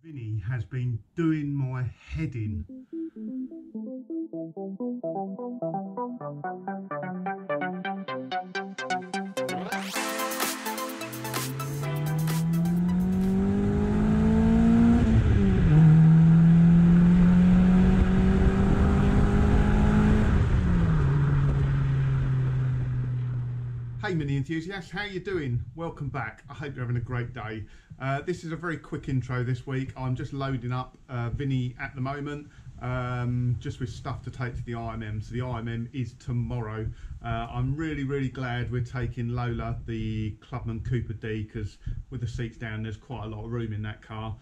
Vini has been doing my head in. Hey mini enthusiasts, how you doing? Welcome back. I hope you're having a great day. This is a very quick intro this week. I'm just loading up Vini at the moment, just with stuff to take to the IMM. So the IMM is tomorrow. I'm really glad we're taking Lola, the Clubman Cooper D, because with the seats down there's quite a lot of room in that car.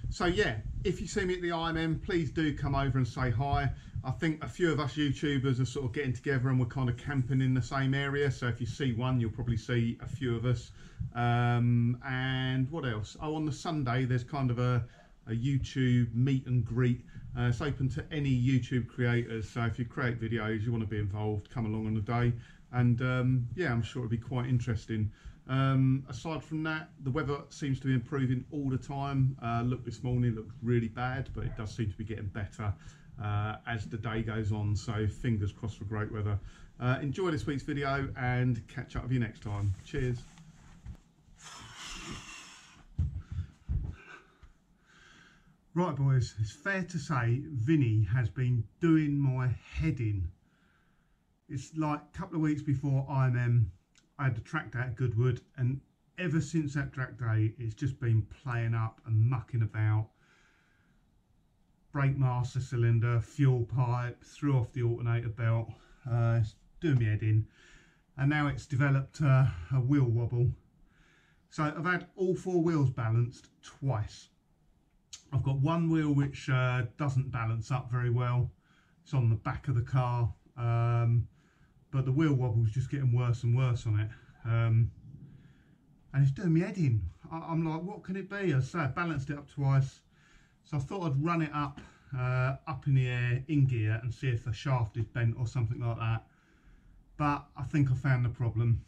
So yeah, if you see me at the IMM, please do come over and say hi. I think a few of us YouTubers are sort of getting together and we're kind of camping in the same area. So if you see one, you'll probably see a few of us. And what else? Oh, on the Sunday, there's kind of a YouTube meet and greet. It's open to any YouTube creators. So if you create videos, you want to be involved, come along on the day. And yeah, I'm sure it'll be quite interesting. Aside from that, the weather seems to be improving all the time. Look, this morning looked really bad, but it does seem to be getting better as the day goes on, so fingers crossed for great weather. Enjoy this week's video and catch up with you next time. Cheers. Right boys, it's fair to say Vini has been doing my head in. It's like a couple of weeks before IMM, I had the track day at Goodwood, and ever since that track day it's just been playing up and mucking about. Brake master cylinder, fuel pipe, threw off the alternator belt, it's doing me head in, and now it's developed a wheel wobble. So I've had all four wheels balanced twice. I've got one wheel which doesn't balance up very well. It's on the back of the car, but the wheel wobble's just getting worse and worse on it, and it's doing me head in. I'm like, what can it be? As I say, I balanced it up twice. So I thought I'd run it up in the air in gear and see if the shaft is bent or something like that. But I think I found the problem.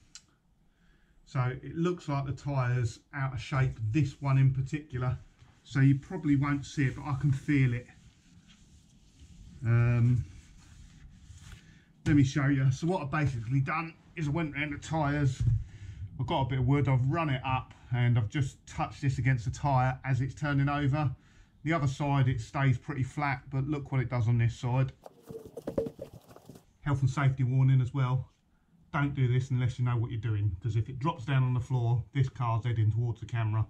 So it looks like the tyre's out of shape, this one in particular. So you probably won't see it, but I can feel it. Let me show you. So what I've basically done is I went around the tyres. I've got a bit of wood, I've run it up and I've just touched this against the tyre as it's turning over. The other side it stays pretty flat, but look what it does on this side. Health and safety warning as well. Don't do this unless you know what you're doing, because if it drops down on the floor, this car's heading towards the camera.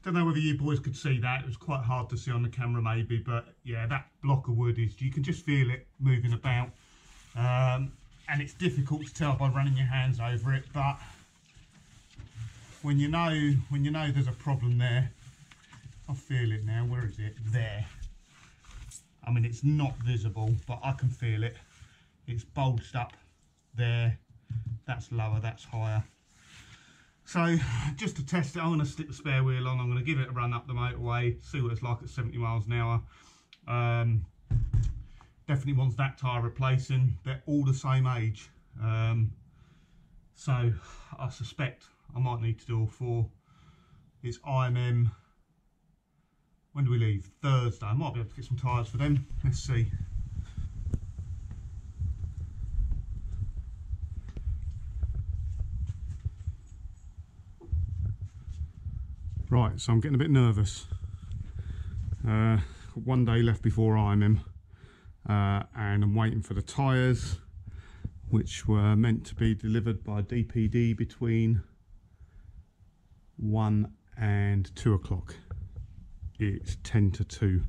Don't know whether you boys could see that. It was quite hard to see on the camera maybe, but yeah, that block of wood is, you can just feel it moving about, and it's difficult to tell by running your hands over it, but when you know there's a problem there, I feel it now. Where is it? There. I mean, it's not visible, but I can feel it. It's bulged up there. That's lower, that's higher. So just to test it, I'm going to stick the spare wheel on. I'm going to give it a run up the motorway, see what it's like at 70 miles an hour. Definitely wants that tyre replacing. They're all the same age. So I suspect I might need to do all four. It's IMM. When do we leave? Thursday. I might be able to get some tyres for them. Let's see. Right, so I'm getting a bit nervous. One day left before IMM, and I'm waiting for the tyres, which were meant to be delivered by DPD between 1 and 2 o'clock. It's 10 to 2.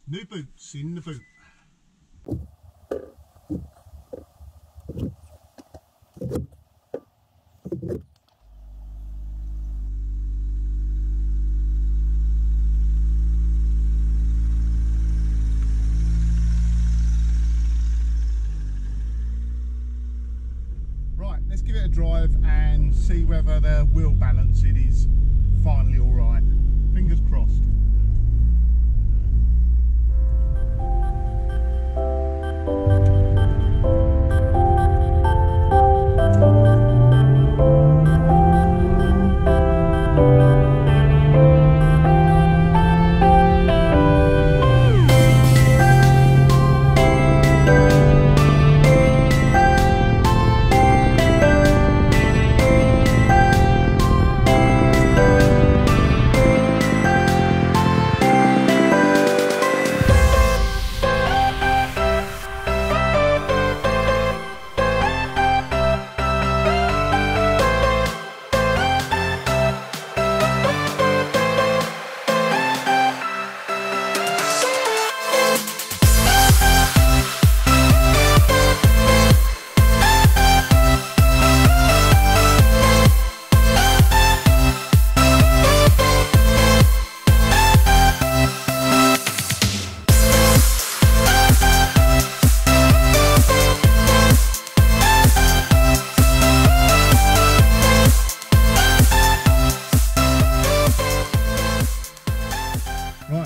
New boots in the boot. Right, let's give it a drive and see whether the wheel balancing is finally all right. Fingers crossed.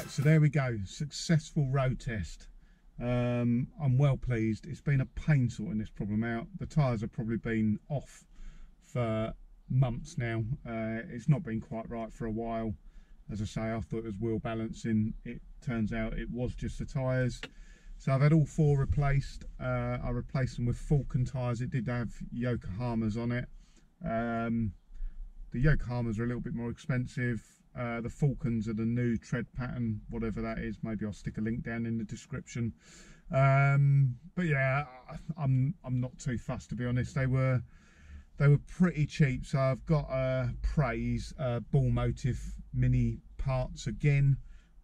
So there we go, successful road test. I'm well pleased. It's been a pain sorting this problem out. The tyres have probably been off for months now. It's not been quite right for a while. As I say, I thought it was wheel balancing. It turns out it was just the tyres. So I've had all 4 replaced. I replaced them with Falcon tyres. It did have Yokohamas on it. The Yokohamas are a little bit more expensive. The Falcons are the new tread pattern, whatever that is. Maybe I'll stick a link down in the description. But yeah, I'm not too fussed, to be honest. They were pretty cheap. So I've got Praise ball motive mini parts again.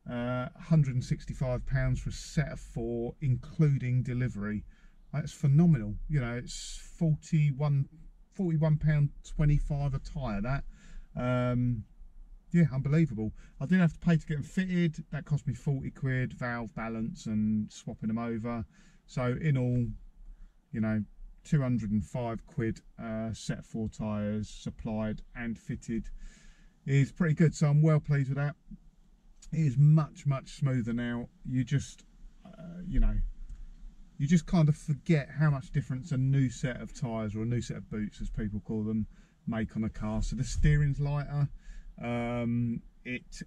£165 for a set of 4, including delivery. That's phenomenal. You know, it's £41.25 a tyre. That. Yeah, unbelievable. I didn't have to pay to get them fitted. That cost me 40 quid, valve balance and swapping them over. So in all, you know, 205 quid set of 4 tyres supplied and fitted is pretty good. So I'm well pleased with that. It is much smoother now. You just, you know, you just kind of forget how much difference a new set of tyres, or a new set of boots as people call them, make on a car. So the steering's lighter. It's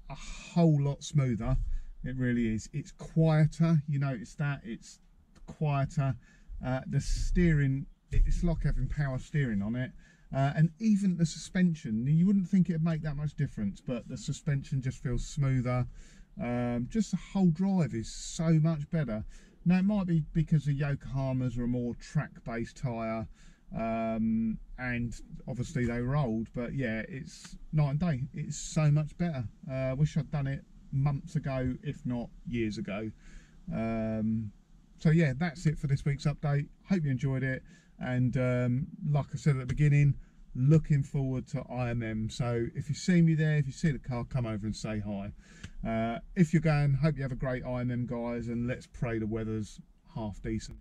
a whole lot smoother. It really is. It's quieter. You notice that it's quieter. The steering, it's like having power steering on it. And even the suspension, you wouldn't think it'd make that much difference, but the suspension just feels smoother. Just the whole drive is so much better. Now it might be because the Yokohamas are a more track-based tyre, and obviously they were old, but yeah, it's night and day. It's so much better. Wish I'd done it months ago, if not years ago. So yeah, that's it for this week's update. Hope you enjoyed it, and like I said at the beginning, looking forward to IMM. So if you see me there, if you see the car, come over and say hi. If you're going, hope you have a great IMM, guys, and let's pray the weather's half decent.